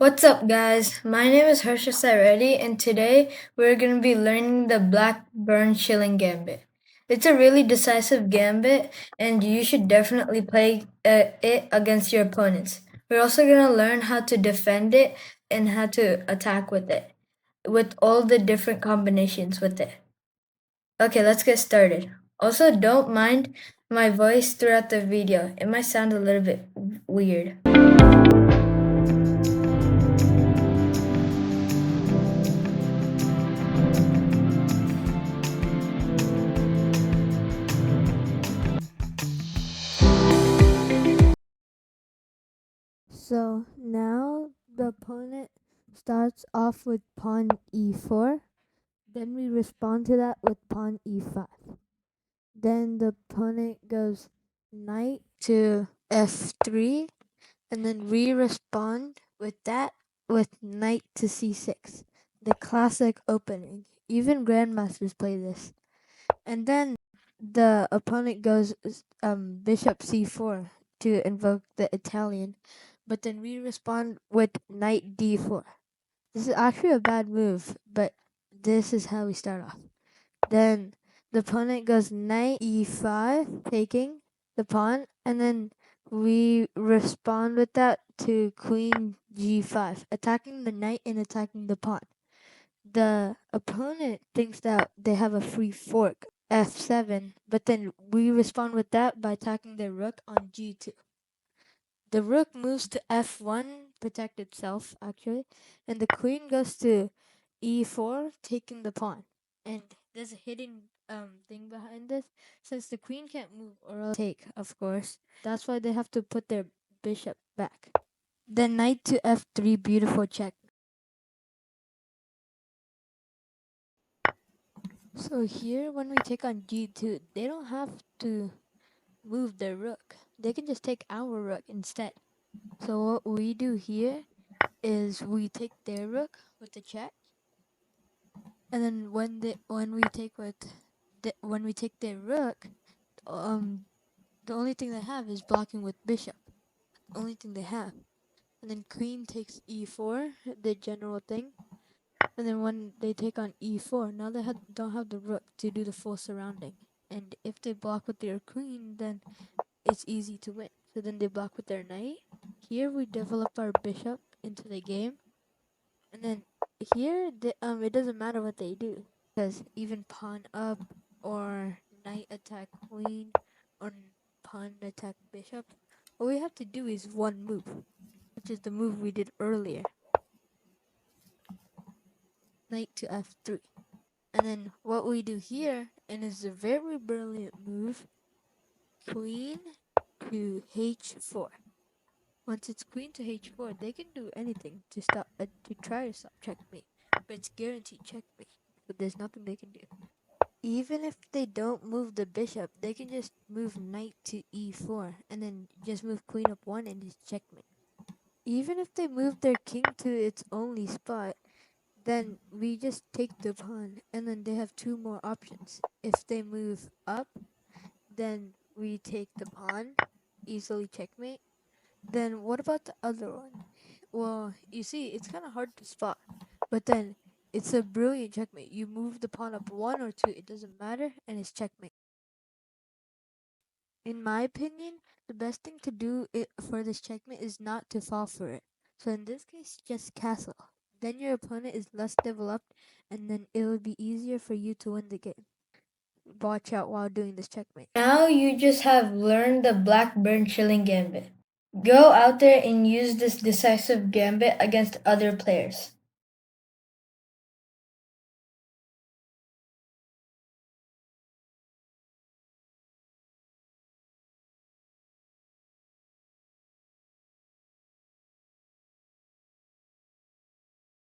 What's up, guys? My name is Harsha Reddy, and today we're going to be learning the Blackburne-Shilling-Gambit. It's a really decisive gambit, and you should definitely play it against your opponents. We're also going to learn how to defend it and how to attack with it, with all the different combinations with it. Okay, let's get started. Also, don't mind my voice throughout the video. It might sound a little bit weird. So now the opponent starts off with pawn e4. Then we respond to that with pawn e5. Then the opponent goes knight to f3. And then we respond with that with knight to c6. The classic opening. Even grandmasters play this. And then the opponent goes bishop c4 to invoke the Italian, but then we respond with knight d4. This is actually a bad move, but this is how we start off. Then the opponent goes knight e5, taking the pawn, and then we respond with that to queen g5, attacking the knight and attacking the pawn. The opponent thinks that they have a free fork, f7, but then we respond with that by attacking their rook on g2. The rook moves to f1, protect itself actually, and the queen goes to e4, taking the pawn. And there's a hidden thing behind this. Since the queen can't move or else take, of course, that's why they have to put their bishop back. Then knight to f3, beautiful check. So here, when we take on g2, they don't have to move their rook. They can just take our rook instead. So what we do here is we take their rook with the check, and then when we take their rook, the only thing they have is blocking with bishop. The only thing they have, and then queen takes e4, the general thing. And then when they take on e4, now they don't have the rook to do the full surrounding. And if they block with their queen, then it's easy to win. So then they block with their knight. Here we develop our bishop into the game. And then here, it doesn't matter what they do. Because even pawn up, or knight attack queen, or pawn attack bishop, all we have to do is one move, which is the move we did earlier. Knight to f3. And then what we do here, and it's a very brilliant move, queen to h4. Once it's queen to h4, they can do anything to try to stop checkmate, but it's guaranteed checkmate. But there's nothing they can do. Even if they don't move the bishop, they can just move knight to e4, and then just move queen up 1 and just checkmate. Even if they move their king to its only spot, then we just take the pawn, and then they have 2 more options. If they move up, then we take the pawn, easily checkmate. Then what about the other one? Well, you see, it's kind of hard to spot, but then it's a brilliant checkmate. You move the pawn up 1 or 2, it doesn't matter, and it's checkmate. In my opinion, the best thing to do for this checkmate is not to fall for it. So in this case, just castle. Then your opponent is less developed, and then it will be easier for you to win the game. Watch out while doing this checkmate. Now you just have learned the Blackburne-Shilling-Gambit. Go out there and use this decisive gambit against other players.